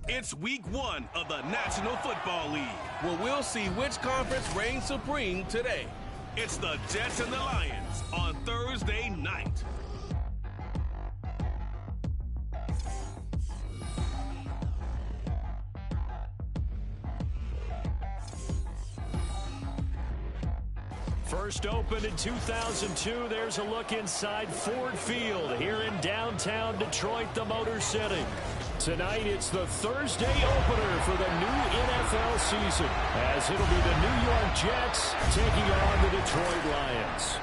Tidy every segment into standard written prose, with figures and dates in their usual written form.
It's week 1 of the National Football League, where we'll see which conference reigns supreme today. It's the Jets and the Lions on Thursday night. First opened in 2002, there's a look inside Ford Field here in downtown Detroit, the Motor City. Tonight, it's the Thursday opener for the new NFL season, as it'll be the New York Jets taking on the Detroit Lions.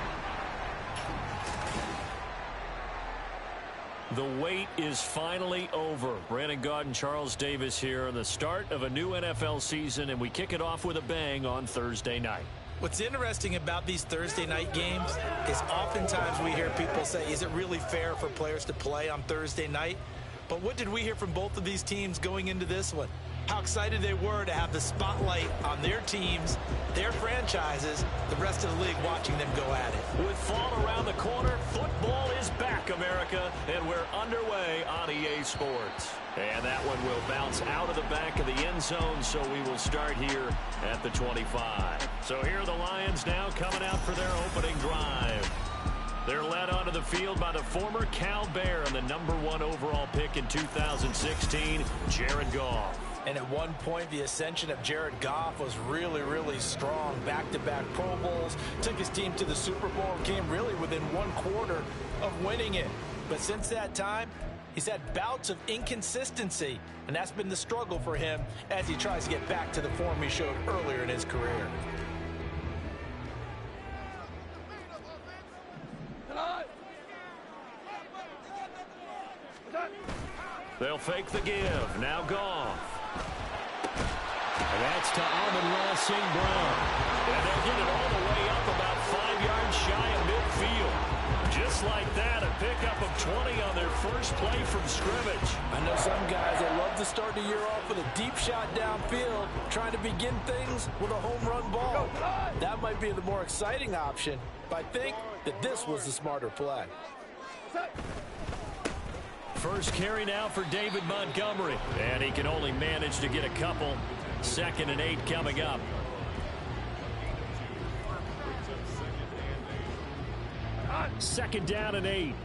The wait is finally over. Brandon Gaud and Charles Davis here on the start of a new NFL season, and we kick it off with a bang on Thursday night. What's interesting about these Thursday night games is oftentimes we hear people say, is it really fair for players to play on Thursday night? But what did we hear from both of these teams going into this one? How excited they were to have the spotlight on their teams, their franchises, the rest of the league watching them go at it. With fall around the corner, football is back, America, and we're underway on EA Sports. And that one will bounce out of the back of the end zone, so we will start here at the 25. So here are the Lions now coming out for their opening drive. They're led onto the field by the former Cal Bear and the #1 overall pick in 2016, Jared Goff. And at one point, the ascension of Jared Goff was really, really strong. Back-to-back Pro Bowls, took his team to the Super Bowl, came really within 1/4 of winning it. But since that time, he's had bouts of inconsistency, and that's been the struggle for him as he tries to get back to the form he showed earlier in his career. They'll fake the give. Now Goff. And that's to Amon-Ra St. Brown. And they'll get it all the way up about 5 yards shy of midfield. Just like that, a pickup of 20 on their first play from scrimmage. I know some guys, they love to start the year off with a deep shot downfield, trying to begin things with a home run ball. That might be the more exciting option, but I think that this was the smarter play. First carry now for David Montgomery. And he can only manage to get a couple. 2nd and 8 coming up. Second down and 8.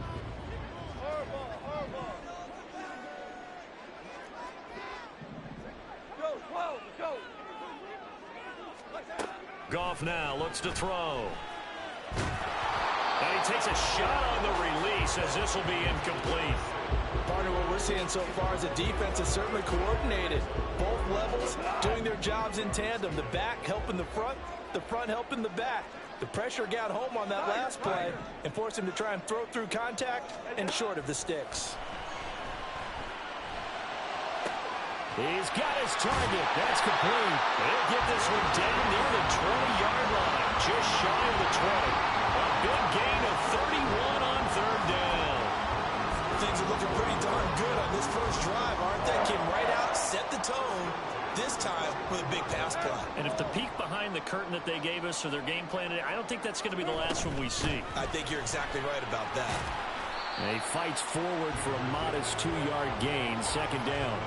Goff now looks to throw. And he takes a shot on the release as this will be incomplete. Partner, what we're seeing so far is the defense is certainly coordinated. Both levels doing their jobs in tandem. The back helping the front helping the back. The pressure got home on that last play and forced him to try and throw through contact and short of the sticks. He's got his target. That's complete. He'll get this one down near the 20-yard line, just shy of the 20. A big gain of 31 on 3rd down. Things are looking pretty darn good on this first drive, aren't they? Came right out, set the tone, this time with a big pass play. And if the peek behind the curtain that they gave us for their game plan, I don't think that's going to be the last one we see. I think you're exactly right about that. And he fights forward for a modest 2-yard gain, 2nd down.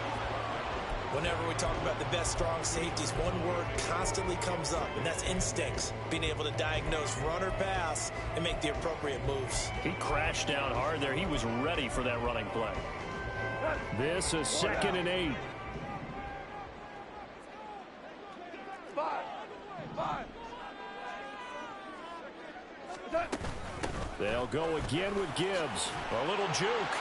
Whenever we talk about the best strong safeties, one word constantly comes up, and that's instincts. Being able to diagnose run or pass and make the appropriate moves. He crashed down hard there. He was ready for that running play. This is 2nd and 8. They'll go again with Gibbs. A little juke.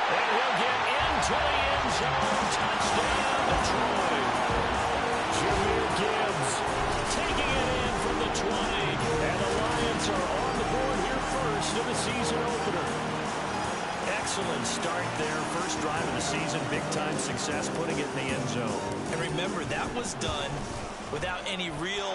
And he'll get into the end zone. Touchdown, Detroit. Jahmyr Gibbs taking it in from the 20. And the Lions are on the board here first in the season opener. Excellent start there. First drive of the season. Big-time success putting it in the end zone. And remember, that was done without any real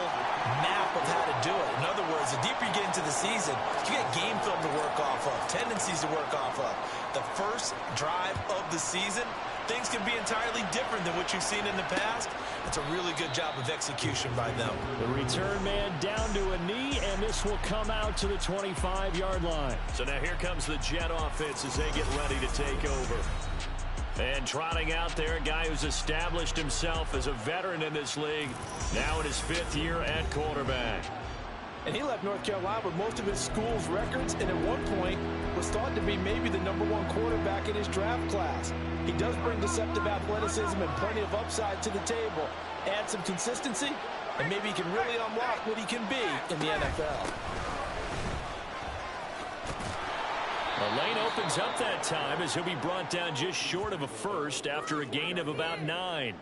map of how to do it. In other words, the deeper you get into the season, you get game film to work off of, tendencies to work off of. The first drive of the season, things can be entirely different than what you've seen in the past. It's a really good job of execution by them. The return man down to a knee, and this will come out to the 25-yard line. So now here comes the Jet offense as they get ready to take over. And trotting out there, a guy who's established himself as a veteran in this league, now in his 5th year at quarterback. And he left North Carolina with most of his school's records, and at one point was thought to be maybe the #1 quarterback in his draft class. He does bring deceptive athleticism and plenty of upside to the table. Add some consistency, and maybe he can really unlock what he can be in the NFL. The lane opens up that time as he'll be brought down just short of a first after a gain of about 9.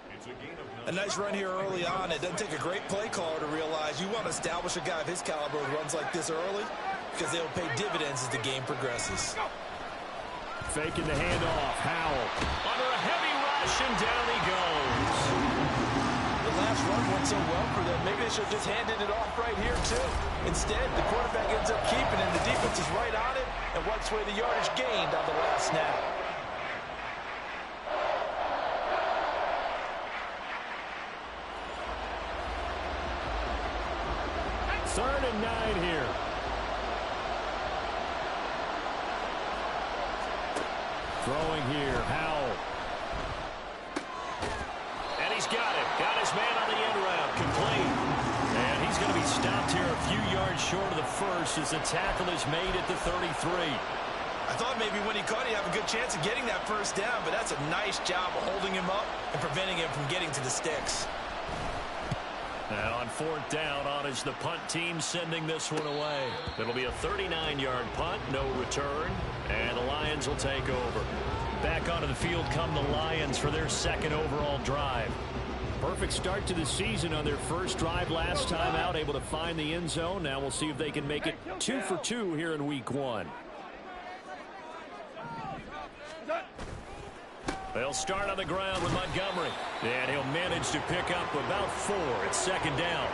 A nice run here early on. It doesn't take a great play caller to realize you want to establish a guy of his caliber who runs like this early because they'll pay dividends as the game progresses. Faking the handoff. Howell under a heavy rush, and down he goes. The last run went so well for them. Maybe they should have just handed it off right here, too. Instead, the quarterback ends up keeping it, and the defense is right on it and wipes away the yardage gained on the last snap. Third and 9 here. Throwing here, Howell. And he's got it. Got his man on the end route. Complete. And he's going to be stopped here a few yards short of the first as the tackle is made at the 33. I thought maybe when he caught it, he'd have a good chance of getting that first down, but that's a nice job of holding him up and preventing him from getting to the sticks. And on 4th down, on is the punt team sending this one away. It'll be a 39-yard punt, no return, and the Lions will take over. Back onto the field come the Lions for their 2nd overall drive. Perfect start to the season on their first drive last time out, able to find the end zone. Now we'll see if they can make it 2 for 2 here in week 1. They'll start on the ground with Montgomery. And he'll manage to pick up about 4 at 2nd down.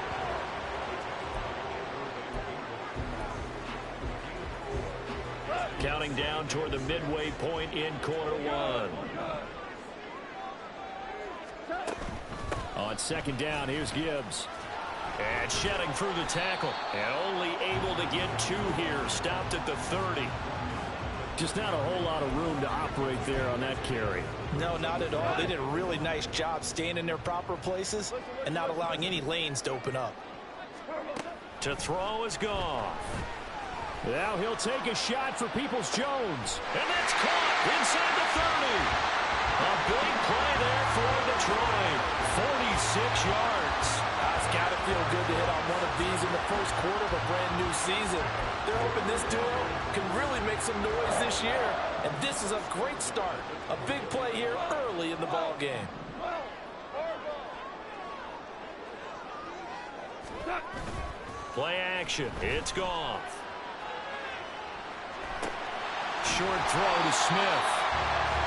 Counting down toward the midway point in quarter 1. On 2nd down, here's Gibbs. And shedding through the tackle. And only able to get 2 here. Stopped at the 30. Just not a whole lot of room to operate there on that carry. No, not at all. They did a really nice job staying in their proper places and not allowing any lanes to open up. To throw is Goff. Now he'll take a shot for Peoples-Jones. And that's caught inside the 30. A big play there for Detroit. 46 yards. It's got to feel good to hit on one of these in the first quarter of a brand new season. They're hoping this duo can really make some noise this year. And this is a great start. A big play here early in the ball game. Play action. It's Goff. Short throw to Smith.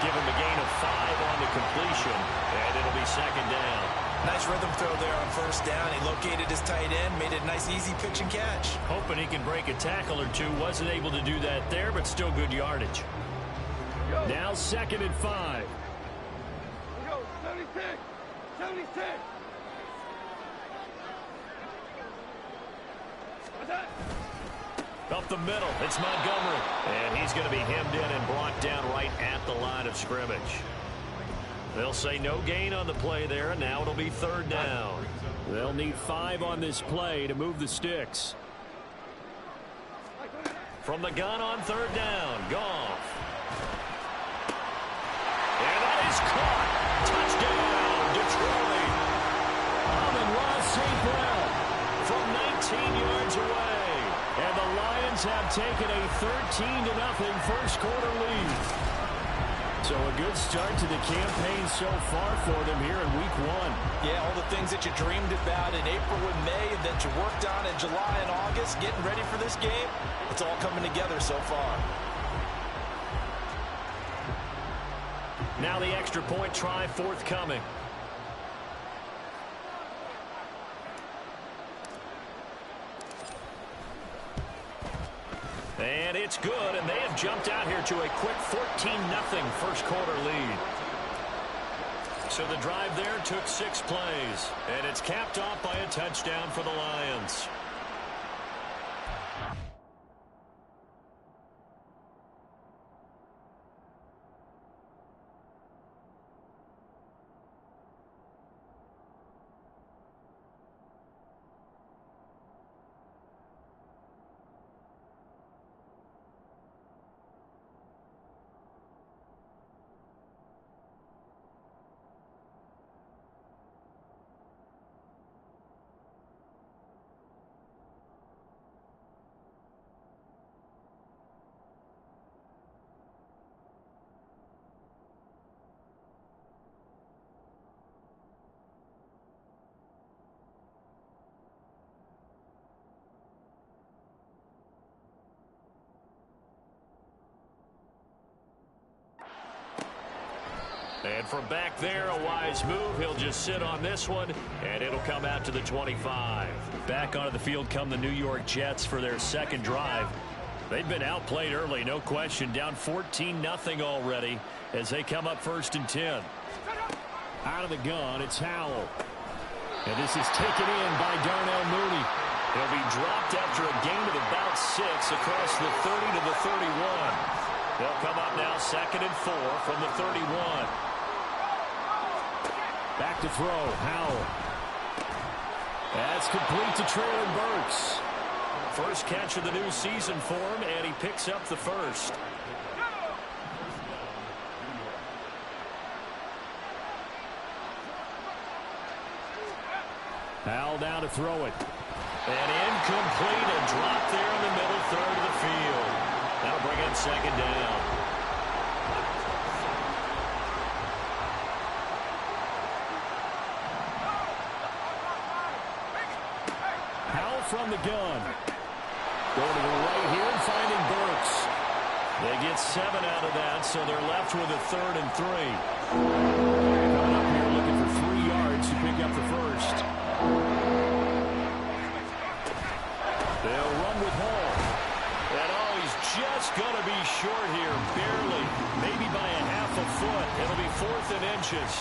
Give him a gain of 5 on the completion. And it'll be 2nd down. Nice rhythm throw there on 1st down. He located his tight end, made it a nice, easy pitch and catch. Hoping he can break a tackle or 2. Wasn't able to do that there, but still good yardage. Now 2nd and 5. Let's go, 76. 76. Up the middle, it's Montgomery. And he's going to be hemmed in and brought down right at the line of scrimmage. They'll say no gain on the play there, and now it'll be 3rd down. They'll need 5 on this play to move the sticks. From the gun on 3rd down, Goff. And that is caught. Touchdown, Detroit. Amon-Ra St. Brown from 19 yards away. And the Lions have taken a 13-0 first quarter lead. So a good start to the campaign so far for them here in week 1. Yeah, all the things that you dreamed about in April and May and that you worked on in July and August, getting ready for this game, it's all coming together so far. Now the extra point try forthcoming. And it's good, and they have jumped out here to a quick 14-0 first quarter lead. So the drive there took 6 plays, and it's capped off by a touchdown for the Lions. And from back there, a wise move. He'll just sit on this one, and it'll come out to the 25. Back onto the field come the New York Jets for their second drive. They've been outplayed early, no question. Down 14-0 already as they come up 1st and 10. Out of the gun, it's Howell. And this is taken in by Darnell Mooney. He'll be dropped after a gain of about 6 across the 30 to the 31. They'll come up now 2nd and 4 from the 31. Back to throw, Howell. That's complete to Traylon Burks. First catch of the new season for him, and he picks up the first. Howell down to throw it. And incomplete, a drop there in the middle third of the field. That'll bring in 2nd down. From the gun. Going to the right here and finding Burks. They get 7 out of that, so they're left with a 3rd and 3. Coming up here looking for 3 yards to pick up the first. They'll run with Hall. And he's just going to be short here, barely, maybe by a half a foot. It'll be 4th and inches.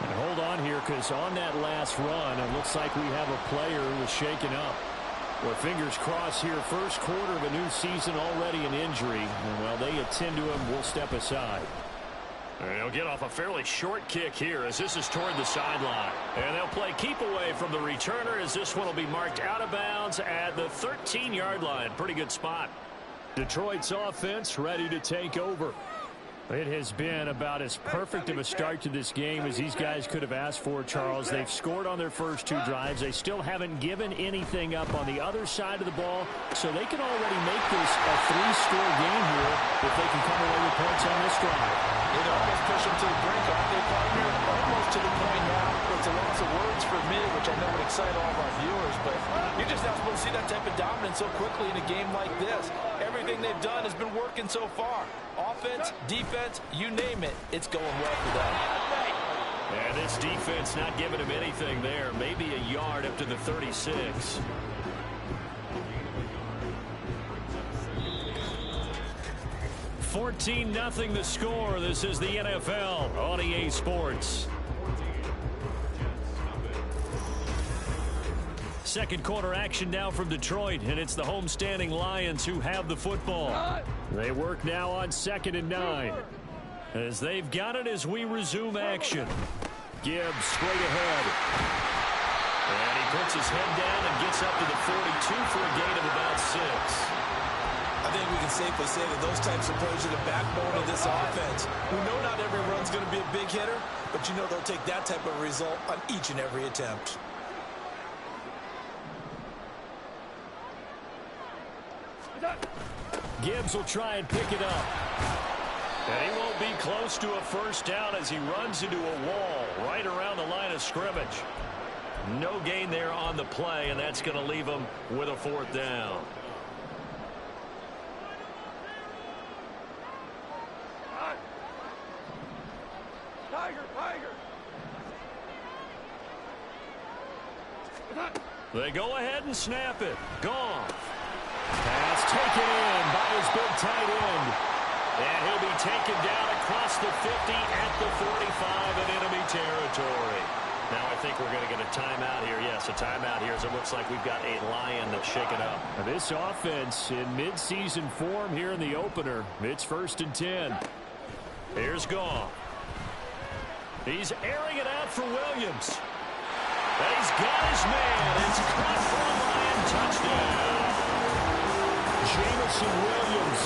And hold on here, because on that last run, it looks like we have a player who was shaken up. Well, fingers crossed here, first quarter of a new season, already an injury. And while they attend to him, we'll step aside. And he'll get off a fairly short kick here as this is toward the sideline. And they'll play keep away from the returner as this one will be marked out of bounds at the 13-yard line. Pretty good spot. Detroit's offense ready to take over. It has been about as perfect of a start to this game as these guys could have asked for, Charles. They've scored on their first 2 drives. They still haven't given anything up on the other side of the ball, so they can already make this a 3-score game here if they can come away with points on this drive. It almost push them to the brink, aren't they, partner? Almost to the point now where it's a loss of words for me, which I know would excite all of our viewers, but you're just not supposed to see that type of dominance so quickly in a game like this. Everything they've done has been working so far. Offense, defense, you name it, it's going well for them. And this defense not giving him anything there. Maybe a yard up to the 36. $14-0 the score. This is the NFL on EA Sports. Second quarter action now from Detroit, and it's the homestanding Lions who have the football. They work now on 2nd and 9. As they've got it as we resume action. Gibbs straight ahead. And he puts his head down and gets up to the 42 for a gain of about 6. I think we can safely say that those types of plays are the backbone of this offense. We know not every run's going to be a big hitter, but you know they'll take that type of result on each and every attempt. Gibbs will try and pick it up. And he won't be close to a first down as he runs into a wall right around the line of scrimmage. No gain there on the play, and that's going to leave him with a 4th down. They go ahead and snap it. Gone. Pass taken in by his big tight end. And he'll be taken down across the 50 at the 45 in enemy territory. Now I think we're going to get a timeout here. Yes, a timeout here as it looks like we've got a Lion that's shaken up. Now this offense in midseason form here in the opener. It's 1st and 10. Here's Goff. He's airing it out for Williams. And he's got his man. It's caught for a Lion touchdown. Jamison Williams,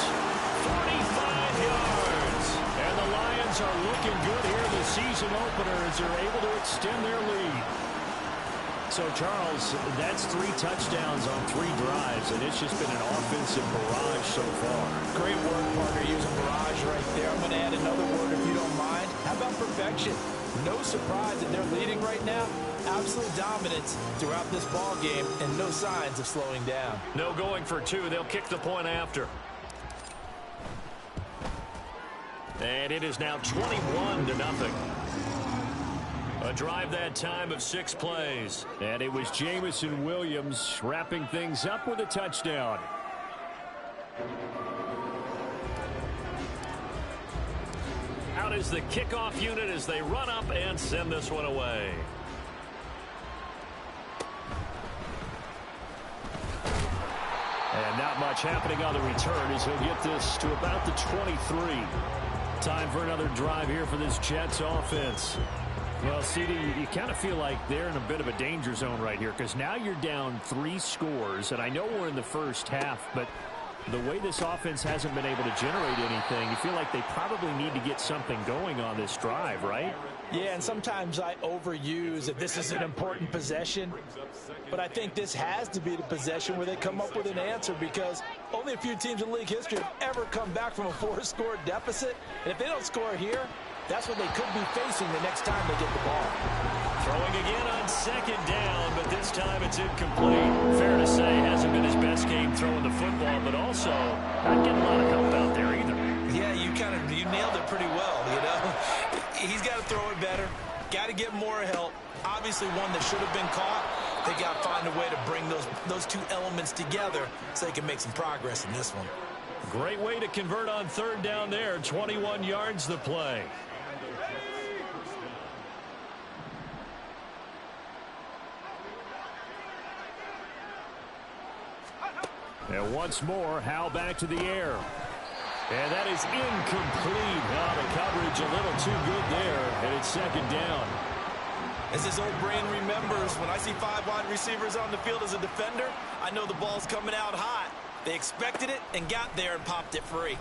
45 yards. And the Lions are looking good here in the season opener as they're able to extend their lead. So, Charles, that's 3 touchdowns on 3 drives, and it's just been an offensive barrage so far. Great work, partner, using barrage right there. I'm going to add another word if you don't mind. How about perfection? No surprise that they're leading right now. Absolute dominance throughout this ball game and no signs of slowing down. No going for 2. They'll kick the point after. And it is now 21-0. A drive that time of 6 plays. And it was Jamison Williams wrapping things up with a touchdown. Out is the kickoff unit as they run up and send this one away. And not much happening on the return as he'll get this to about the 23. Time for another drive here for this Jets offense. Well, CD, you kind of feel like they're in a bit of a danger zone right here because now you're down 3 scores, and I know we're in the first half, but the way this offense hasn't been able to generate anything, you feel like they probably need to get something going on this drive, right? Yeah, and sometimes I overuse that this is an important possession, but I think this has to be the possession where they come up with an answer because only a few teams in league history have ever come back from a 4-score deficit, and if they don't score here, that's what they could be facing the next time they get the ball. Throwing again on 2nd down, but this time it's incomplete. Fair to say, hasn't been his best game throwing the football, but also not getting a lot of help out there either. Yeah, you nailed it pretty well, you know. He's got to throw it better, got to get more help. Obviously one that should have been caught. They got to find a way to bring those 2 elements together so they can make some progress in this one. Great way to convert on 3rd down there. 21 yards the play. And once more, Howell back to the air. And that is incomplete. Now the coverage a little too good there, and it's 2nd down. As his old brain remembers, when I see 5 wide receivers on the field as a defender, I know the ball's coming out hot. They expected it and got there and popped it free.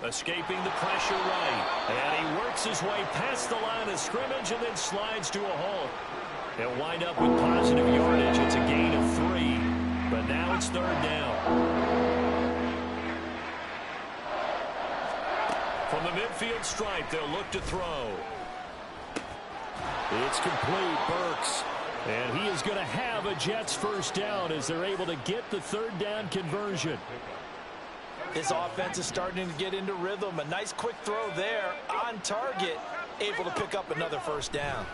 Escaping the pressure right. And he works his way past the line of scrimmage and then slides to a halt. They'll wind up with positive yardage. It's a gain of 3. But now it's 3rd down. From the midfield stripe, they'll look to throw. It's complete, Burks. And he is going to have a Jets 1st down as they're able to get the 3rd down conversion. This offense is starting to get into rhythm. A nice quick throw there on target, able to pick up another 1st down.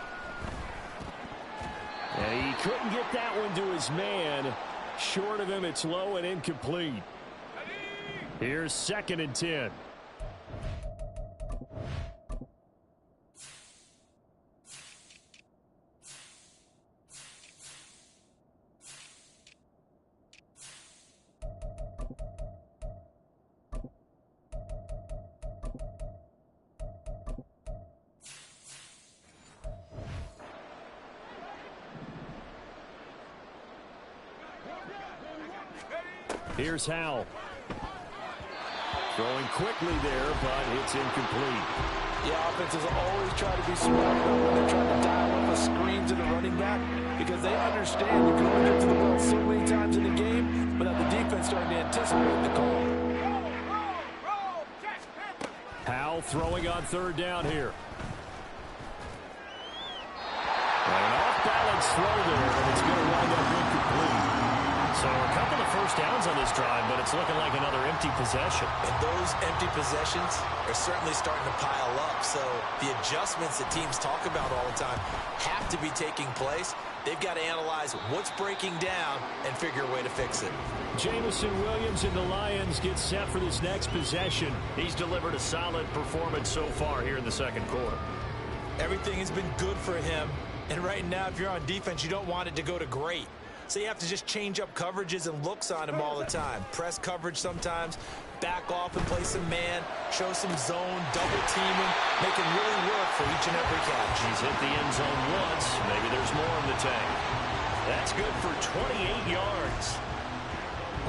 And he couldn't get that one to his man. Short of him, it's low and incomplete. Here's 2nd and 10. Here's Howell. Throwing quickly there, but it's incomplete. Yeah, offenses always try to be smart about when they're trying to dial up a screen to the running back because they understand you can only get to the ball so many times in the game, but now the defense starting to anticipate the call. Howell throwing on 3rd down here. And an off-balance throw there, and it's going to wind up incomplete. So a couple of first downs on this drive, but it's looking like another empty possession. And those empty possessions are certainly starting to pile up. So the adjustments that teams talk about all the time have to be taking place. They've got to analyze what's breaking down and figure a way to fix it. Jamison Williams and the Lions get set for this next possession. He's delivered a solid performance so far here in the second quarter. Everything has been good for him. And right now, if you're on defense, you don't want it to go to great. So you have to just change up coverages and looks on him all the time. Press coverage sometimes, back off and play some man, show some zone, double teaming, make it really work for each and every catch. He's hit the end zone once. Maybe there's more in the tank. That's good for 28 yards.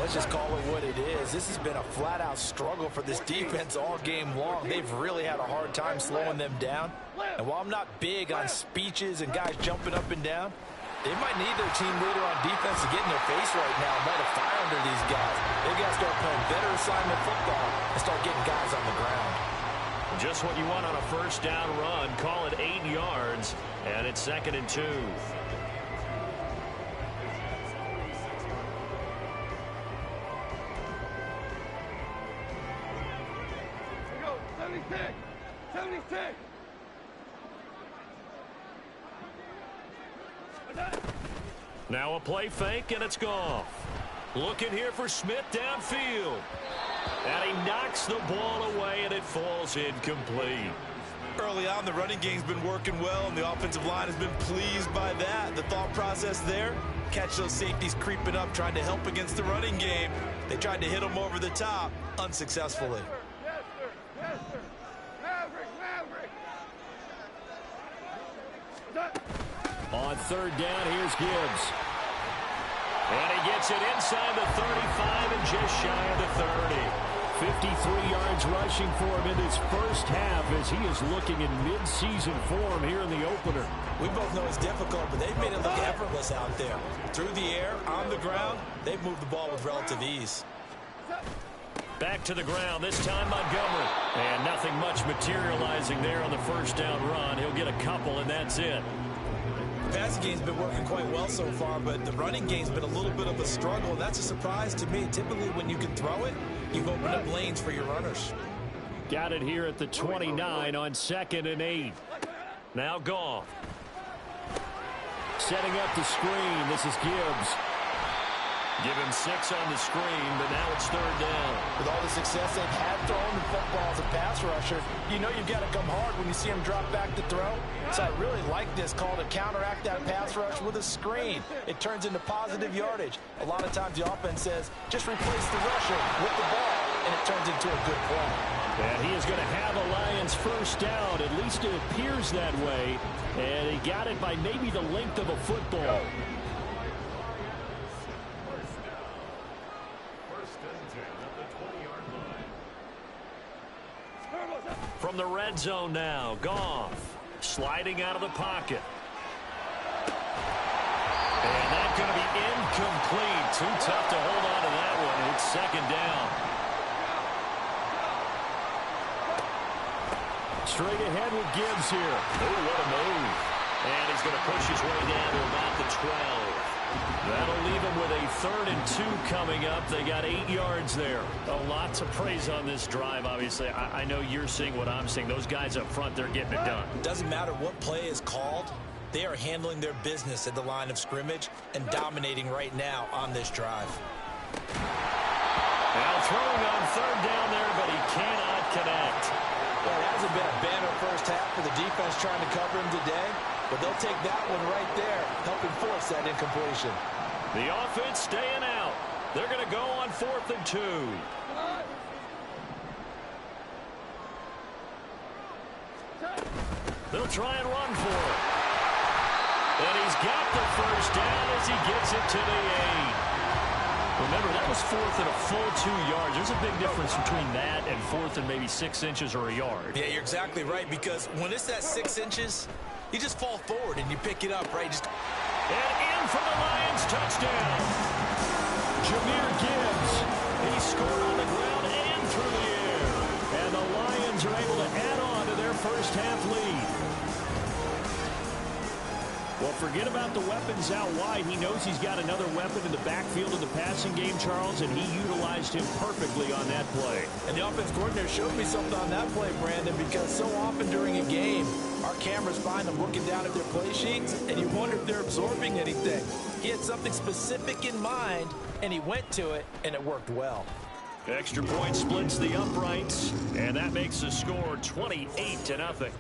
Let's just call it what it is. This has been a flat-out struggle for this defense all game long. They've really had a hard time slowing them down. And while I'm not big on speeches and guys jumping up and down, they might need their team leader on defense to get in their face right now and light a fire under these guys. They've got to start playing better assignment football and start getting guys on the ground. Just what you want on a first down run. Call it 8 yards, and it's 2nd and 2. We go, 76, 76. Now a play fake, and it's Goff. Looking here for Smith downfield. And he knocks the ball away, and it falls incomplete. Early on, the running game's been working well, and the offensive line has been pleased by that. The thought process there, catch those safeties creeping up, trying to help against the running game. They tried to hit them over the top, unsuccessfully. Yes, sir. Yes, sir. Maverick, Maverick. On 3rd down, here's Gibbs. And he gets it inside the 35 and just shy of the 30. 53 yards rushing for him in his first half as he is looking in mid-season form here in the opener. We both know it's difficult, but they've made it look effortless out there. Through the air, on the ground, they've moved the ball with relative ease. Back to the ground, this time Montgomery. And nothing much materializing there on the first down run. He'll get a couple, and that's it. The passing game's been working quite well so far, but the running game's been a little bit of a struggle, and that's a surprise to me. Typically, when you can throw it, you've opened up lanes for your runners. Got it here at the 29 on 2nd and 8. Now Goff. Setting up the screen. This is Gibbs. Give him 6 on the screen, but now it's 3rd down. With all the success they've had throwing the football as a pass rusher, you know you've got to come hard when you see him drop back to throw. So I really like this call to counteract that pass rush with a screen. It turns into positive yardage. A lot of times the offense says, just replace the rusher with the ball, and it turns into a good play. And he is going to have a Lions first down. At least it appears that way. And he got it by maybe the length of a football. From the red zone now, Goff sliding out of the pocket. And that's going to be incomplete. Too tough to hold on to that one. It's 2nd down. Straight ahead with Gibbs here. Oh, what a move. And he's going to push his way down to about the 12. That'll leave him with a 3rd and 2 coming up. They got 8 yards there. Oh, lots of praise on this drive, obviously. I know you're seeing what I'm seeing. Those guys up front, they're getting it done. Doesn't matter what play is called. They are handling their business at the line of scrimmage and dominating right now on this drive. Now throwing on 3rd down there, but he cannot connect. Well, it hasn't been a banner first half for the defense trying to cover him today, but they'll take that one right there, helping force that incompletion. The offense staying out. They're going to go on 4th and 2. They'll try and run for it. And he's got the first down as he gets it to the 8. Remember, that was 4th and a full 2 yards. There's a big difference between that and 4th and maybe 6 inches or a yard. Yeah, you're exactly right, because when it's that 6 inches, you just fall forward and you pick it up, right? And in for the Lions touchdown. Jahmyr Gibbs. He scored on the ground and through the air. And the Lions are able to add on to their first half lead. Well, forget about the weapons out wide. He knows he's got another weapon in the backfield of the passing game, Charles, and he utilized him perfectly on that play. And the offense coordinator showed me something on that play, Brandon, because so often during a game, our cameras find them looking down at their play sheets, and you wonder if they're absorbing anything. He had something specific in mind, and he went to it, and it worked well. Extra point splits the uprights, and that makes the score 28-0.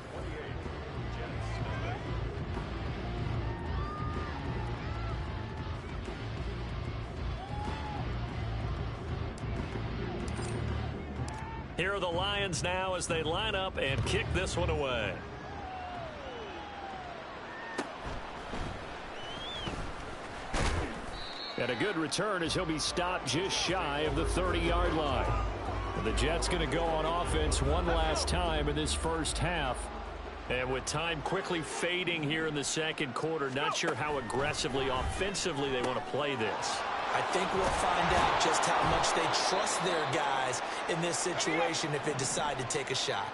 Here are the Lions now as they line up and kick this one away. And a good return as he'll be stopped just shy of the 30-yard line. And the Jets going to go on offense one last time in this first half. And with time quickly fading here in the second quarter, not sure how aggressively, offensively they want to play this. I think we'll find out just how much they trust their guys in this situation if they decide to take a shot.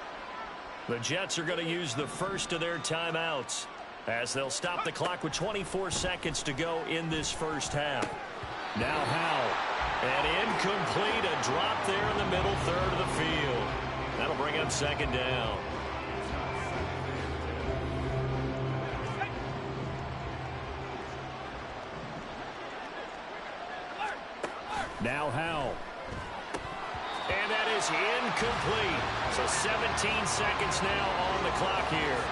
The Jets are going to use the first of their timeouts as they'll stop the clock with 24 seconds to go in this first half. Now Howell. And incomplete, a drop there in the middle third of the field. That'll bring up second down. Now Howell. And that is incomplete. So 17 seconds now on the clock here.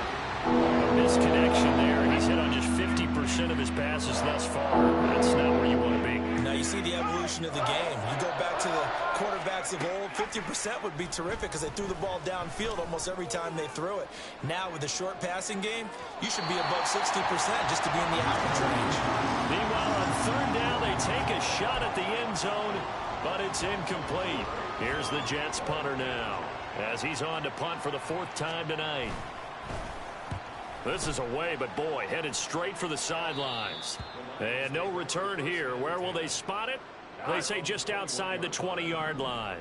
A misconnection there. He's hit on just 50% of his passes thus far. That's not where you want to be. Now you see the evolution of the game. You go back to the quarterbacks of old, 50% would be terrific because they threw the ball downfield almost every time they threw it. Now with the short passing game, you should be above 60% just to be in the average range. Meanwhile, on third down, they take a shot at the end zone, but it's incomplete. Here's the Jets punter now as he's on to punt for the fourth time tonight. This is away, but boy, headed straight for the sidelines. And no return here. Where will they spot it? They say just outside the 20-yard line.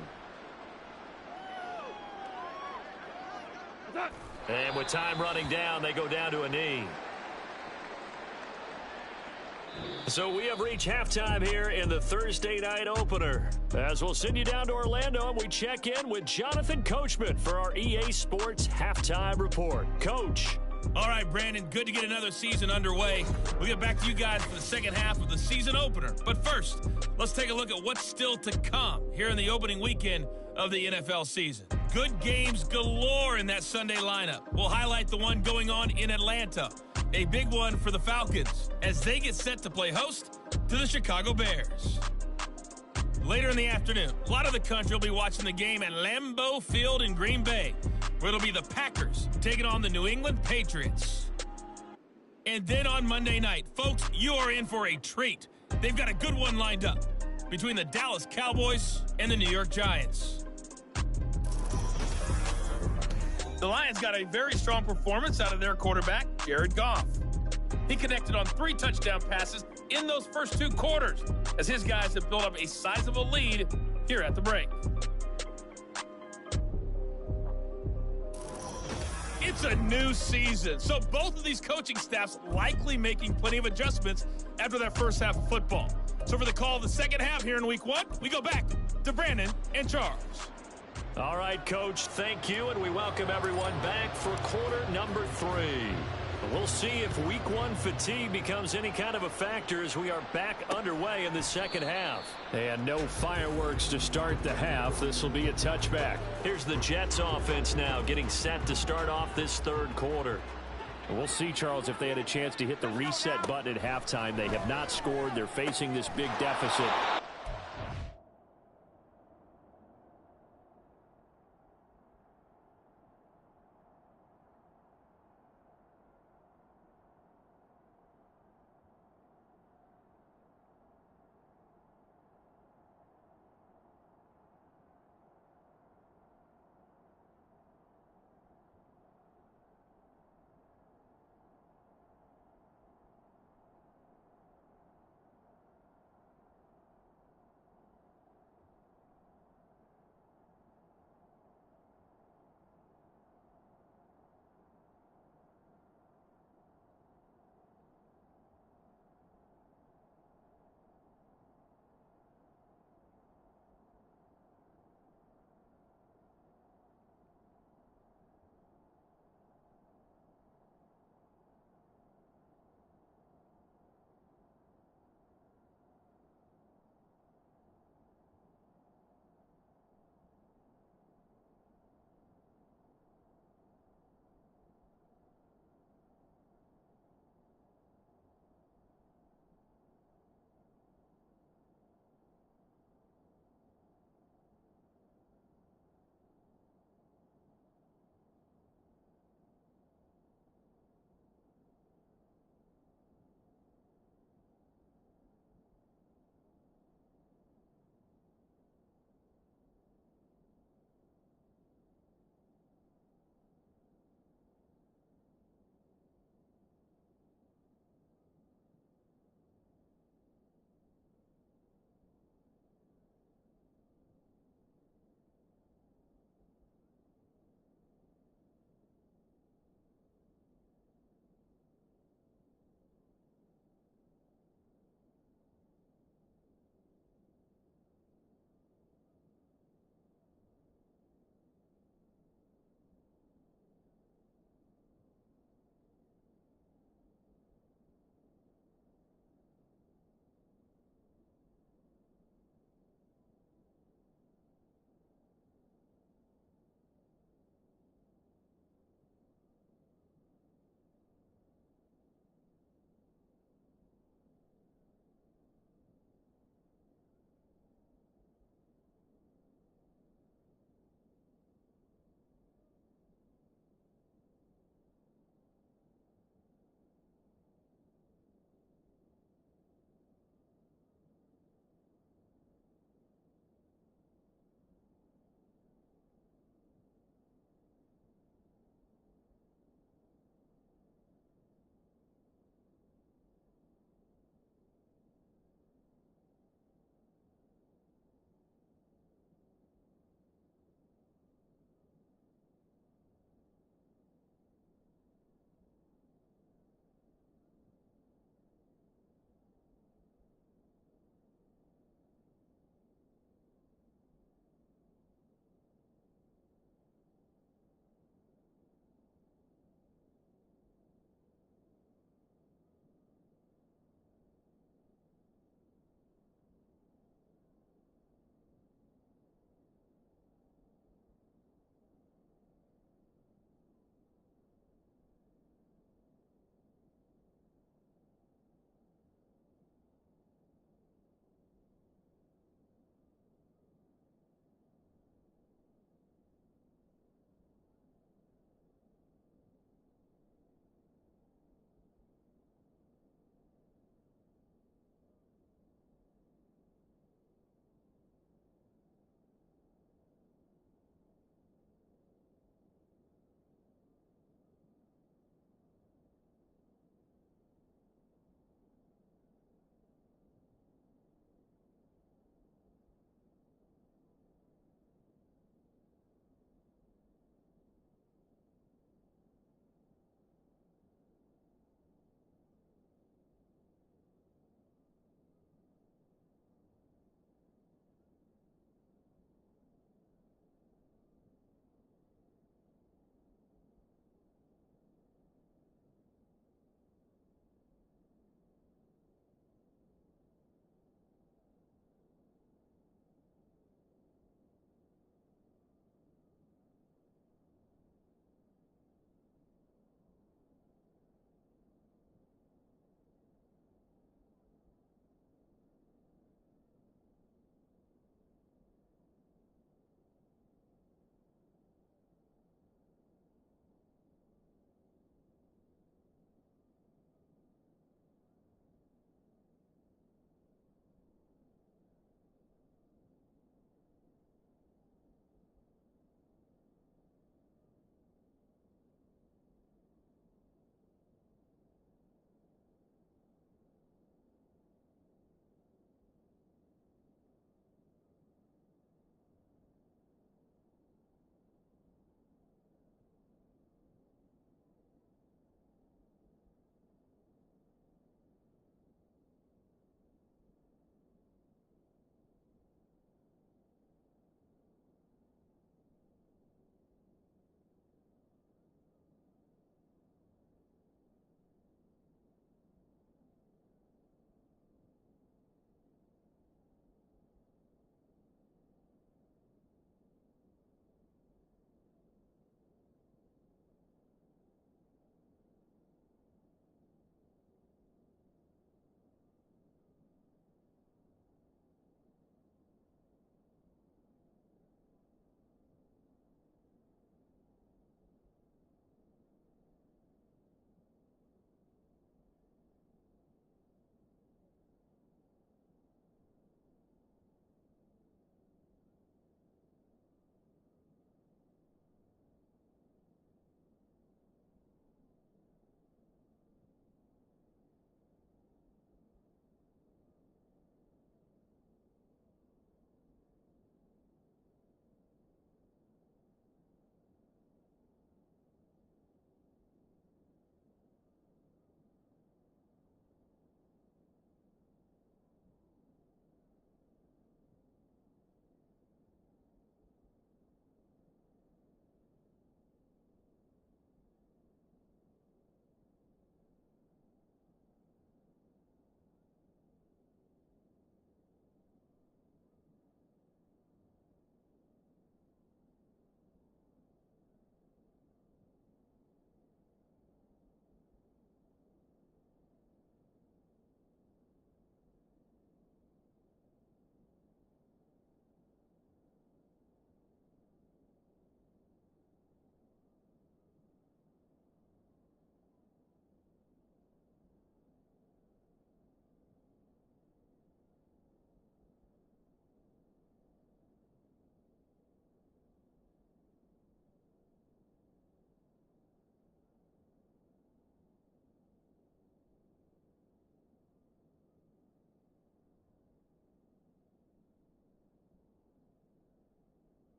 And with time running down, they go down to a knee. So we have reached halftime here in the Thursday night opener. As we'll send you down to Orlando, and we check in with Jonathan Coachman for our EA Sports Halftime Report. Coach. All right, Brandon, good to get another season underway. We'll get back to you guys for the second half of the season opener. But first, let's take a look at what's still to come here in the opening weekend of the NFL season. Good games galore in that Sunday lineup. We'll highlight the one going on in Atlanta. A big one for the Falcons as they get set to play host to the Chicago Bears. Later in the afternoon, a lot of the country will be watching the game at Lambeau Field in Green Bay, where it'll be the Packers taking on the New England Patriots. And then on Monday night, folks, you are in for a treat. They've got a good one lined up between the Dallas Cowboys and the New York Giants. The Lions got a very strong performance out of their quarterback, Jared Goff. He connected on 3 touchdown passes in those first 2 quarters as his guys have built up a sizable lead here at the break. It's a new season, so both of these coaching staffs likely making plenty of adjustments after that first half of football. So for the call of the second half here in week 1, we go back to Brandon and Charles. All right, Coach, thank you, and we welcome everyone back for quarter number 3. We'll see if week 1 fatigue becomes any kind of a factor as we are back underway in the second half. And no fireworks to start the half. This will be a touchback. Here's the Jets offense now getting set to start off this third quarter. We'll see, Charles, if they had a chance to hit the reset button at halftime. They have not scored. They're facing this big deficit.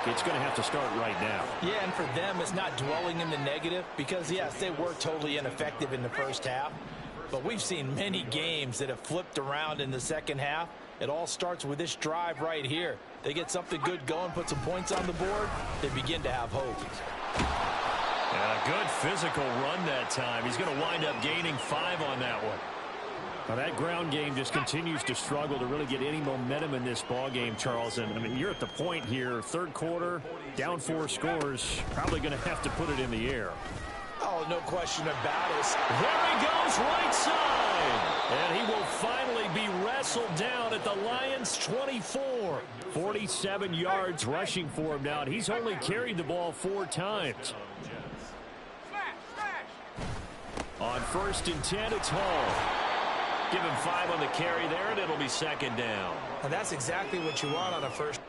it's going to have to start right now. Yeah, and for them, it's not dwelling in the negative because, yes, they were totally ineffective in the first half. But we've seen many games that have flipped around in the second half. It all starts with this drive right here. They get something good going, put some points on the board, they begin to have hope. And a good physical run that time. He's going to wind up gaining 5 on that one. Now that ground game just continues to struggle to really get any momentum in this ball game, Charles. And I mean, you're at the point here, third quarter, down 4 scores, probably going to have to put it in the air. Oh, no question about it. There he goes, right side. And he will finally be wrestled down at the Lions' 24. 47 yards rushing for him now, and he's only carried the ball 4 times. On 1st and 10, it's Hall. Give him 5 on the carry there, and it'll be 2nd down. And that's exactly what you want on a first.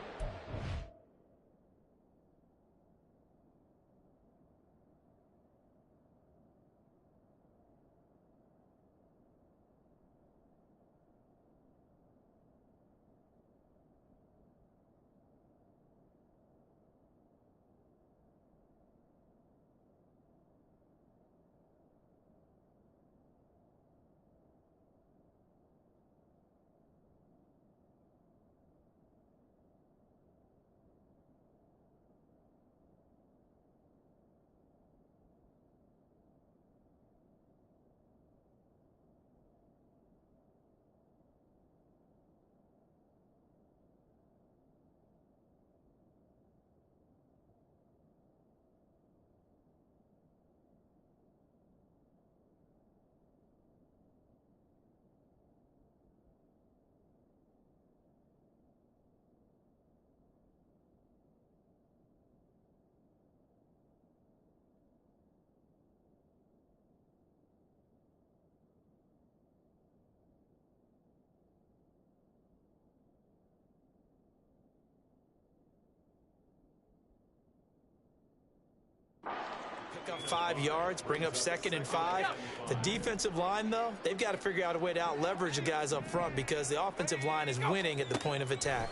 Pick up 5 yards, bring up 2nd and 5. The defensive line, though, they've got to figure out a way to out-leverage the guys up front because the offensive line is winning at the point of attack.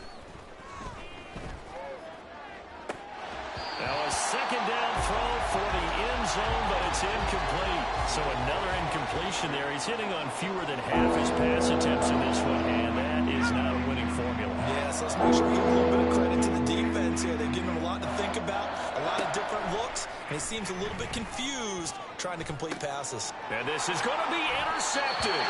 Now a 2nd down throw for the end zone, but it's incomplete. So another incompletion there. He's hitting on fewer than half his pass attempts in this one, and that is not a winning formula. Yes, let's make sure we give a little bit of credit to the defense here. They've given him a lot to think about, a lot of different looks, and he seems a little bit confused trying to complete passes. And this is going to be intercepted.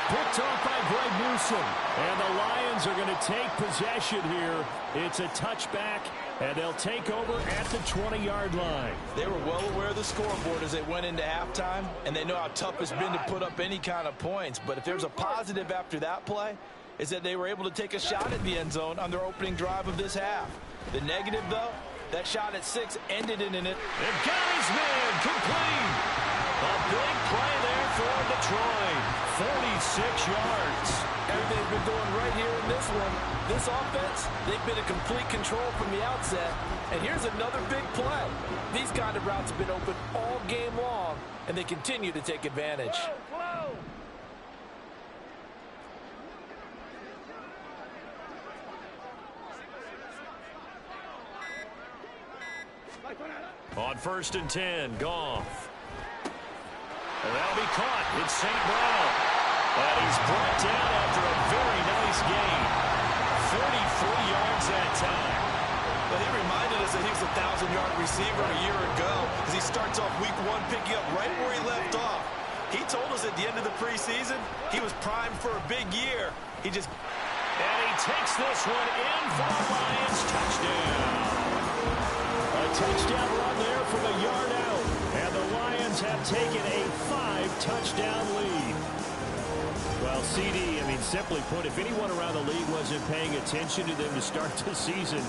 Picked off by Greg Newsome. And the Lions are going to take possession here. It's a touchback, and they'll take over at the 20-yard line. They were well aware of the scoreboard as they went into halftime, and they know how tough it's been to put up any kind of points. But if there's a positive after that play, is that they were able to take a shot at the end zone on their opening drive of this half. The negative, though, that shot at 6 ended in it. And got his man complete. A big play there for Detroit. 46 yards. Everything's been going right here in this one. This offense, they've been in complete control from the outset. And here's another big play. These kind of routes have been open all game long, and they continue to take advantage. On 1st and 10, Goff. And that'll be caught. It's St. Brown. And he's brought down after a very nice gain. 43 yards that time. But he reminded us that he was a 1,000-yard receiver a year ago as he starts off week 1 picking up right where he left off. He told us at the end of the preseason he was primed for a big year. And he takes this one in for the Lions. Touchdown. A touchdown run there from a yard out. And the Lions have taken a 5-touchdown lead. Well, CD, I mean, simply put, if anyone around the league wasn't paying attention to them to start the season,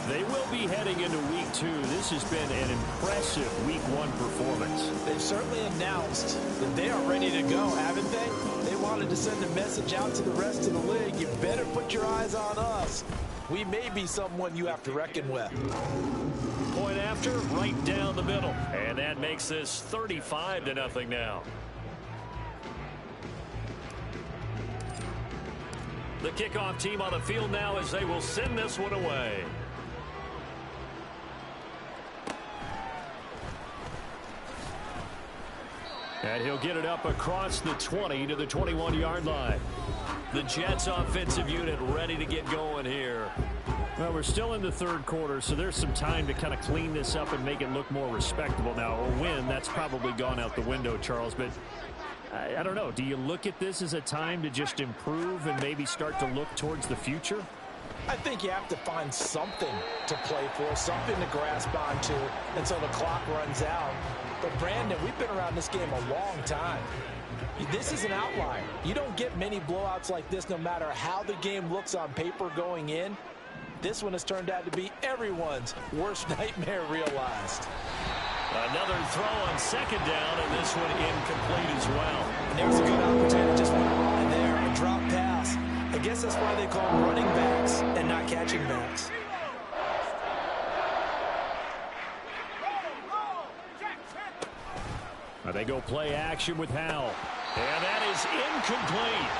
they will be heading into week 2. This has been an impressive week 1 performance. They've certainly announced that they are ready to go, haven't they? They wanted to send a message out to the rest of the league. You better put your eyes on us. We may be someone you have to reckon with. Point after, right down the middle. And that makes this 35-0 now. The kickoff team on the field now as they will send this one away. And he'll get it up across the 20 to the 21-yard line. The Jets offensive unit ready to get going here. Well, we're still in the third quarter, so there's some time to kind of clean this up and make it look more respectable. Now, a win, that's probably gone out the window, Charles, but I don't know. Do you look at this as a time to just improve and maybe start to look towards the future? I think you have to find something to play for, something to grasp onto until the clock runs out. But, Brandon, we've been around this game a long time. This is an outlier. You don't get many blowouts like this no matter how the game looks on paper going in. This one has turned out to be everyone's worst nightmare realized. Another throw on second down, and this one incomplete as well. And there's a good opportunity just went wrong there, a drop pass. I guess that's why they call them running backs and not catching backs. They go play action with Howell. And that is incomplete.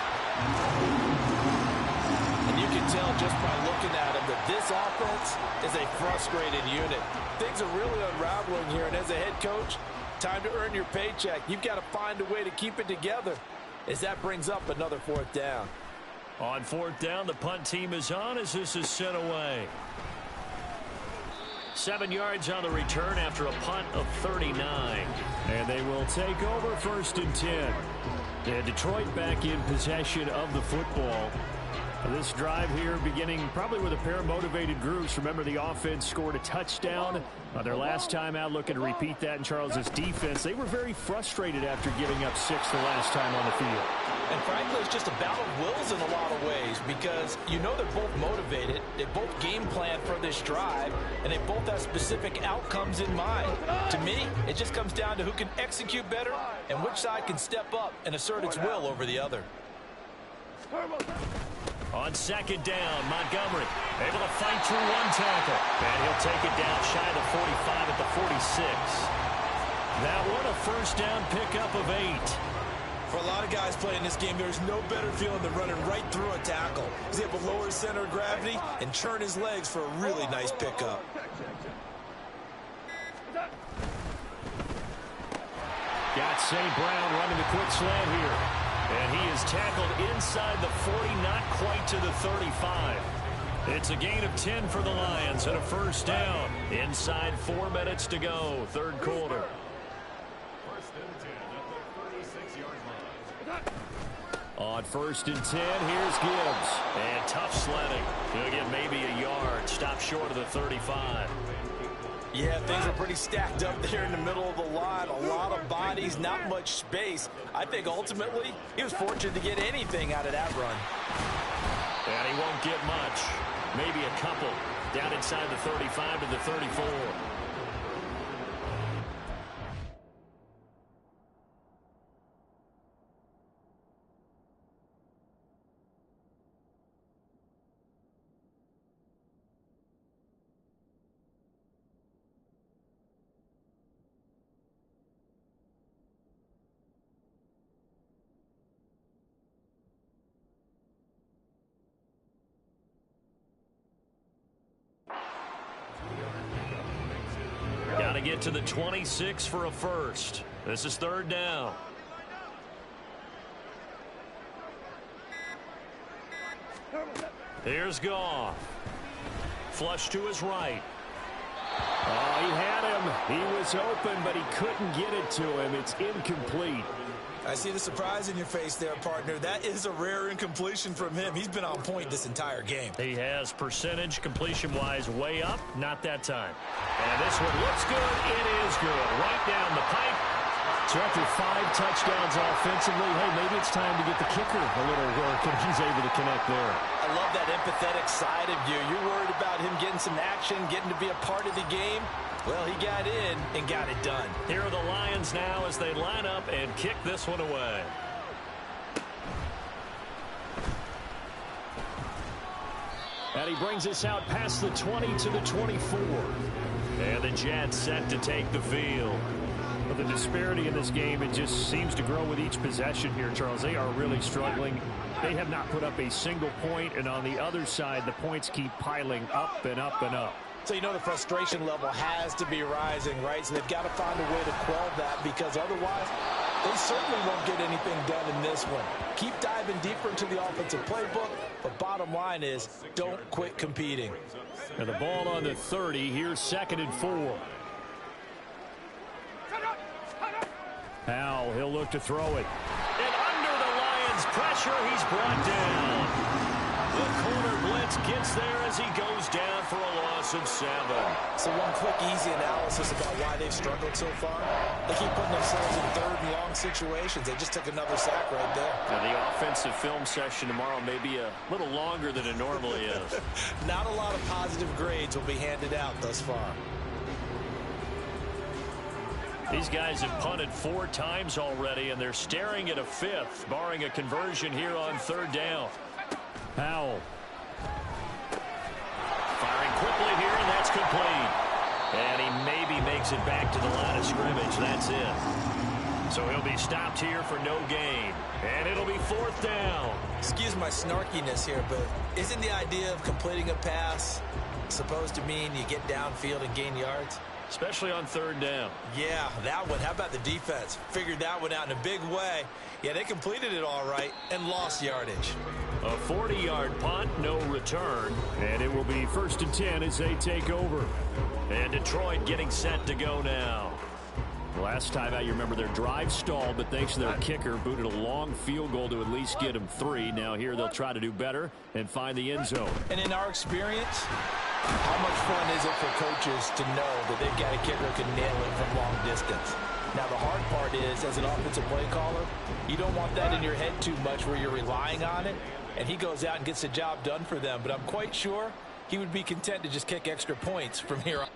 And you can tell just by looking at him that this offense is a frustrated unit. Things are really unraveling here, and as a head coach, time to earn your paycheck. You've got to find a way to keep it together as that brings up another fourth down. On fourth down, the punt team is on as this is sent away. 7 yards on the return after a punt of 39. And they will take over 1st and 10. And Detroit back in possession of the football. This drive here beginning probably with a pair of motivated groups. Remember, the offense scored a touchdown their last time out. Looking to repeat that in Charles's defense. They were very frustrated after giving up 6 the last time on the field. And frankly, it's just a battle of wills in a lot of ways because you know they're both motivated. They both game plan for this drive, and they both have specific outcomes in mind. To me, it just comes down to who can execute better and which side can step up and assert its will over the other. On second down, Montgomery able to fight through one tackle. And he'll take it down shy of the 45 at the 46. That one a first down pickup of 8. For a lot of guys playing this game, there's no better feeling than running right through a tackle. He's able to lower his center of gravity and churn his legs for a really nice pickup. Got St. Brown running the quick slant here. And he is tackled inside the 40, not quite to the 35. It's a gain of 10 for the Lions and a first down. Inside 4 minutes to go, third quarter. On 1st and 10, here's Gibbs. And tough sledding. He'll get maybe a yard. Stop short of the 35. Yeah, things are pretty stacked up there in the middle of the line. A lot of bodies, not much space. I think ultimately he was fortunate to get anything out of that run. And he won't get much. Maybe a couple. Down inside the 35 to the 34. Got to get to the 26 for a first. This is third down. Here's Goff. Flush to his right. Oh, he had him. He was open, but he couldn't get it to him. It's incomplete. I see the surprise in your face there, partner. That is a rare incompletion from him. He's been on point this entire game. He has percentage completion-wise way up. Not that time. And this one looks good. It is good. Right down the pipe. So after 5 touchdowns offensively, hey, maybe it's time to get the kicker a little work, and he's able to connect there. I love that empathetic side of you. You're worried about him getting some action, getting to be a part of the game. Well, he got in and got it done. Here are the Lions now as they line up and kick this one away. And he brings us out past the 20 to the 24. And the Jets set to take the field. But the disparity in this game, it just seems to grow with each possession here, Charles. They are really struggling. They have not put up a single point, and on the other side, the points keep piling up and up and up. So you know the frustration level has to be rising, right? So they've got to find a way to quell that because otherwise They certainly won't get anything done in this one. Keep diving deeper into the offensive playbook, but bottom line is don't quit competing. And the ball on the 30. Here's 2nd and 4. Now he'll look to throw it. And under the Lions' pressure, he's brought down. The corner blitz gets there as he goes down for a loss of 7. So one quick, easy analysis about why they've struggled so far. They keep putting themselves in 3rd and long situations. They just took another sack right there. Now, the offensive film session tomorrow may be a little longer than it normally is. Not a lot of positive grades will be handed out thus far. These guys have punted 4 times already, and they're staring at a 5th, barring a conversion here on 3rd down. Powell. Firing quickly here, and that's complete. And he maybe makes it back to the line of scrimmage. That's it. So he'll be stopped here for no gain. And it'll be 4th down. Excuse my snarkiness here, but isn't the idea of completing a pass supposed to mean you get downfield and gain yards? Especially on 3rd down. Yeah, that one. How about the defense? Figured that one out in a big way. Yeah, they completed it all right and lost yardage. A 40-yard punt, no return. And it will be 1st and 10 as they take over. And Detroit getting set to go now. Last time out, you remember their drive stalled, but thanks to their kicker, booted a long field goal to at least get them 3. Now here they'll try to do better and find the end zone. And in our experience, how much fun is it for coaches to know that they've got a kicker who can nail it from long distance? Now, the hard part is, as an offensive play caller, you don't want that in your head too much where you're relying on it, and he goes out and gets the job done for them. But I'm quite sure he would be content to just kick extra points from here on.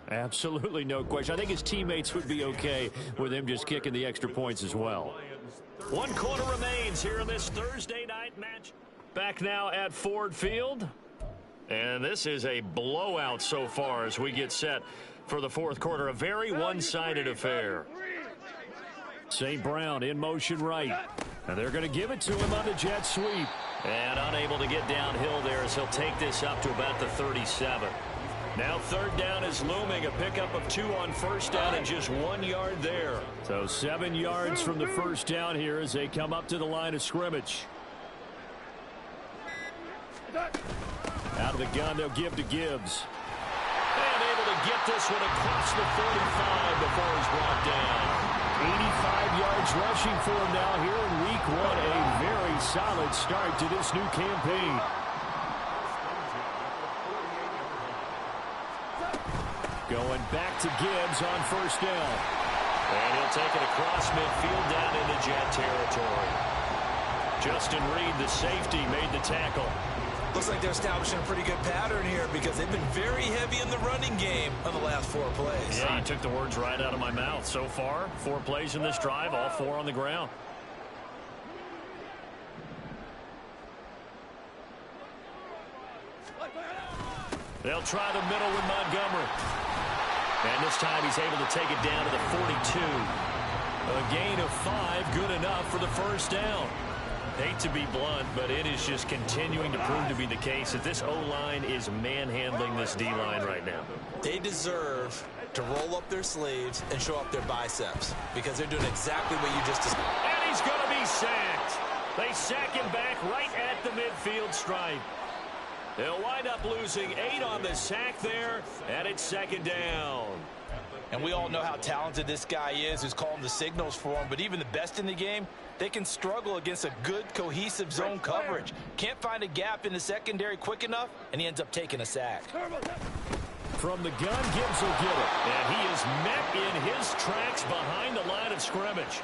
Absolutely no question. I think his teammates would be okay with him just kicking the extra points as well. 1 quarter remains here in this Thursday night match. Back now at Ford Field. And this is a blowout so far as we get set for the 4th quarter. A very one-sided affair. St. Brown in motion right. And they're going to give it to him on the jet sweep. And unable to get downhill there as he'll take this up to about the 37. Now 3rd down is looming. A pickup of 2 on 1st down and just 1 yard there. So 7 yards from the 1st down here as they come up to the line of scrimmage. Out of the gun, they'll give to Gibbs. And able to get this one across the 45 before he's brought down. 85 yards rushing for him now here in week 1. A very solid start to this new campaign. Going back to Gibbs on 1st down. And he'll take it across midfield down into Jet territory. Justin Reed, the safety, made the tackle. Looks like they're establishing a pretty good pattern here because they've been very heavy in the running game on the last 4 plays. Yeah, you took the words right out of my mouth. So far, 4 plays in this drive, all 4 on the ground. They'll try the middle with Montgomery. And this time he's able to take it down to the 42. A gain of 5, good enough for the 1st down. Hate to be blunt, but it is just continuing to prove to be the case that this O-line is manhandling this D-line right now. They deserve to roll up their sleeves and show up their biceps because they're doing exactly what you just described. And he's going to be sacked. They sack him back right at the midfield stripe. They'll wind up losing 8 on the sack there, and it's 2nd down. And we all know how talented this guy is who's calling the signals for him, but even the best in the game, they can struggle against a good, cohesive zone coverage. Can't find a gap in the secondary quick enough, and he ends up taking a sack. From the gun, Gibbs will get it. And he is met in his tracks behind the line of scrimmage.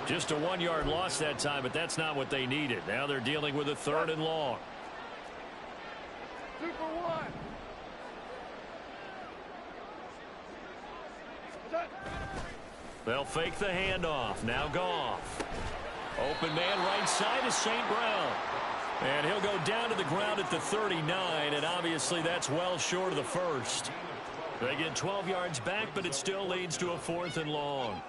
Just a 1-yard loss that time, but that's not what they needed. Now they're dealing with a 3rd and long. Super one. They'll fake the handoff. Now Goff. Open man right side is St. Brown. And he'll go down to the ground at the 39, and obviously that's well short of the first. They get 12 yards back, but it still leads to a 4th and long.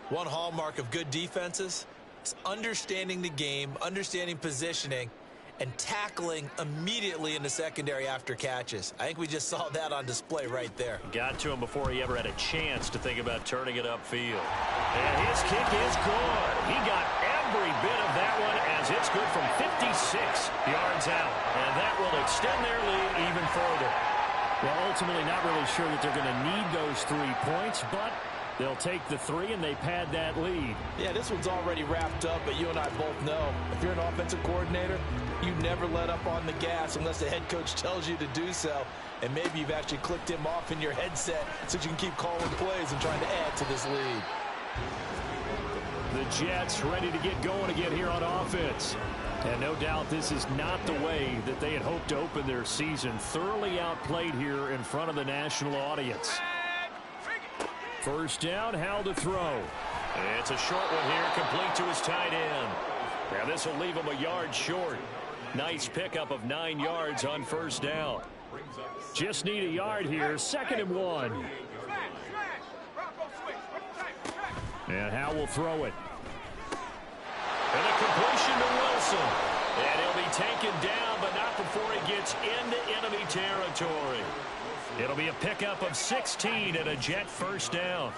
One hallmark of good defenses is understanding the game, understanding positioning, and tackling immediately in the secondary after catches. I think we just saw that on display right there. Got to him before he ever had a chance to think about turning it upfield. And his kick is good. He got every bit of that one as it's good from 56 yards out. And that will extend their lead even further. Well, ultimately not really sure that they're going to need those 3 points, but they'll take the 3 and they pad that lead. Yeah, this one's already wrapped up, but you and I both know if you're an offensive coordinator, you never let up on the gas unless the head coach tells you to do so. And maybe you've actually clicked him off in your headset so you can keep calling plays and trying to add to this lead. The Jets ready to get going again here on offense. And no doubt this is not the way that they had hoped to open their season. Thoroughly outplayed here in front of the national audience. 1st down, Howell to throw. It's a short one here, complete to his tight end. Now this will leave him a yard short. Nice pickup of 9 yards on 1st down. Just need a yard here, 2nd and 1. And Howell will throw it. And a completion to Wilson. And he'll be taken down, but not before he gets into enemy territory. It'll be a pickup of 16 and a Jet 1st down.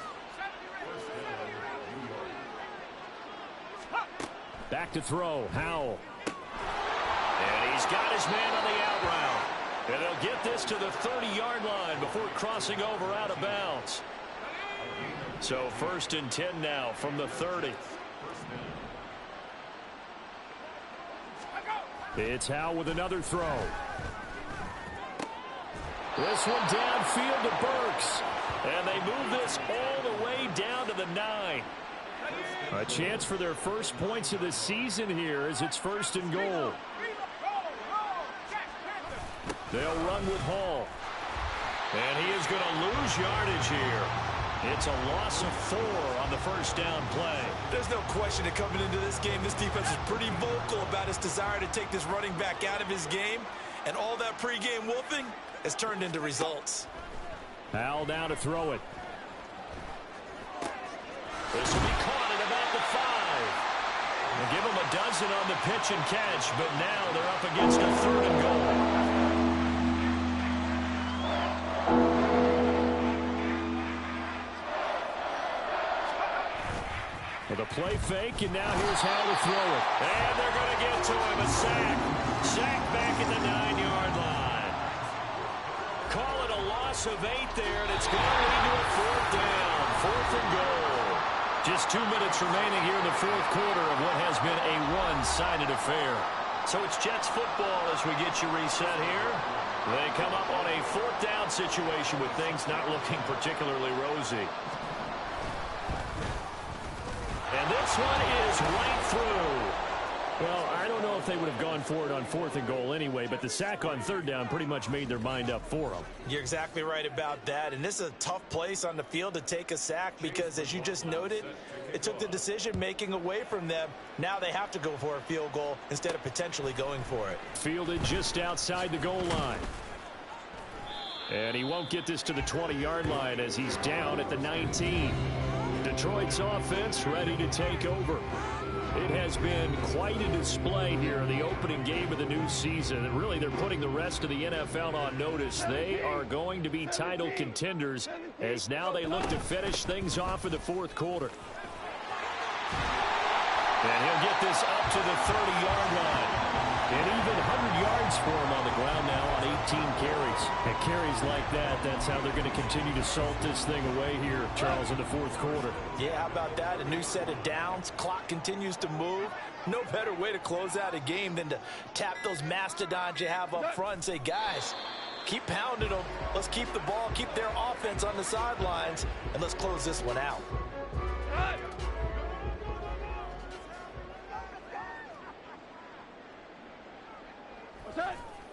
Back to throw, Howell. And he's got his man on the out route. And they'll get this to the 30-yard line before crossing over out of bounds. So 1st and 10 now from the 30. It's Howell with another throw. This one downfield to Burks. And they move this all the way down to the 9. A chance for their first points of the season here as it's 1st and goal. They'll run with Hall. And he is going to lose yardage here. It's a loss of 4 on the 1st down play. There's no question that coming into this game, this defense is pretty vocal about its desire to take this running back out of his game. And all that pregame wolfing has turned into results. Howell down to throw it. This will be caught at about the 5. They'll give him a dozen on the pitch and catch, but now they're up against a 3rd and goal. With a play fake, and now here's how to throw it. And they're going to get to him. A sack. Sack back at the 9-yard line. Call it a loss of 8 there, and it's going to lead to a 4th down. 4th and goal. Just 2 minutes remaining here in the 4th quarter of what has been a one-sided affair. So it's Jets football as we get you reset here. They come up on a 4th down situation with things not looking particularly rosy. And this one is right through. Well, I don't know if they would have gone for it on 4th and goal anyway, but the sack on 3rd down pretty much made their mind up for them. You're exactly right about that. And this is a tough place on the field to take a sack because, as you just noted, it took the decision-making away from them. Now they have to go for a field goal instead of potentially going for it. Fielded just outside the goal line. And he won't get this to the 20-yard line as he's down at the 19. Detroit's offense ready to take over. It has been quite a display here in the opening game of the new season. And really, they're putting the rest of the NFL on notice. They are going to be title contenders as now they look to finish things off in the 4th quarter. And he'll get this up to the 30-yard line. And even 100 yards for him on the ground now on 18 carries. And carries like that, that's how they're going to continue to salt this thing away here, Charles, in the fourth quarter. Yeah, how about that? A new set of downs. Clock continues to move. No better way to close out a game than to tap those mastodons you have up front and say, guys, keep pounding them. Let's keep the ball, keep their offense on the sidelines, and let's close this one out.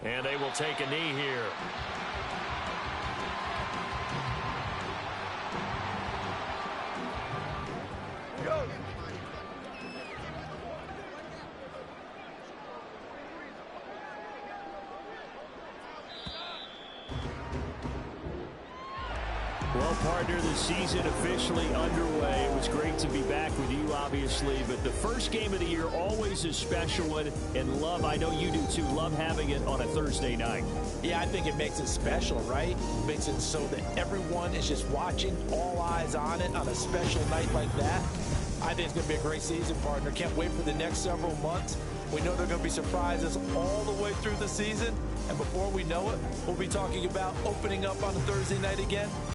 And they will take a knee here. Go. Well, partner, the season officially underway. It was great to be back with you, obviously, but the first game of the year always a special one, and love, I know you do too, love having it on a Thursday night. Yeah, I think it makes it special, right? Makes it so that everyone is just watching, all eyes on it on a special night like that. I think it's going to be a great season, partner. Can't wait for the next several months. We know there are going to be surprises all the way through the season, and before we know it, we'll be talking about opening up on a Thursday night again.